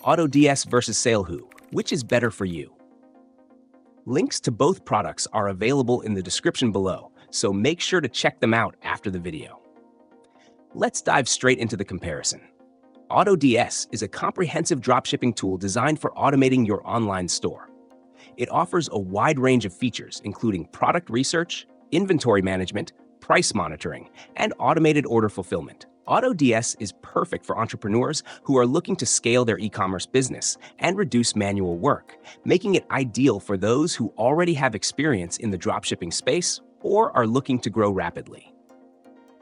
AutoDS versus SaleHoo, which is better for you? Links to both products are available in the description below, so make sure to check them out after the video. Let's dive straight into the comparison. AutoDS is a comprehensive dropshipping tool designed for automating your online store. It offers a wide range of features, including product research, inventory management, price monitoring, and automated order fulfillment. AutoDS is perfect for entrepreneurs who are looking to scale their e-commerce business and reduce manual work, making it ideal for those who already have experience in the dropshipping space or are looking to grow rapidly.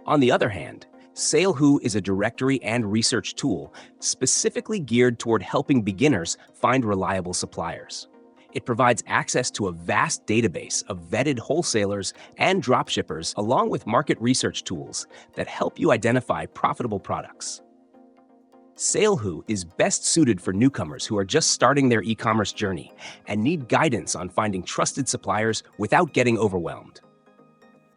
On the other hand, SaleHoo is a directory and research tool specifically geared toward helping beginners find reliable suppliers. It provides access to a vast database of vetted wholesalers and dropshippers, along with market research tools that help you identify profitable products. SaleHoo is best suited for newcomers who are just starting their e-commerce journey and need guidance on finding trusted suppliers without getting overwhelmed.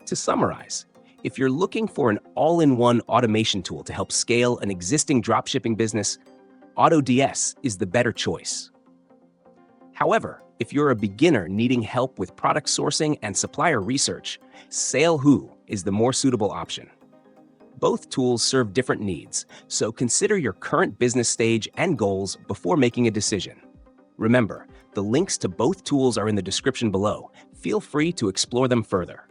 To summarize, if you're looking for an all-in-one automation tool to help scale an existing dropshipping business, AutoDS is the better choice. However, if you're a beginner needing help with product sourcing and supplier research, SaleHoo is the more suitable option. Both tools serve different needs, so consider your current business stage and goals before making a decision. Remember, the links to both tools are in the description below. Feel free to explore them further.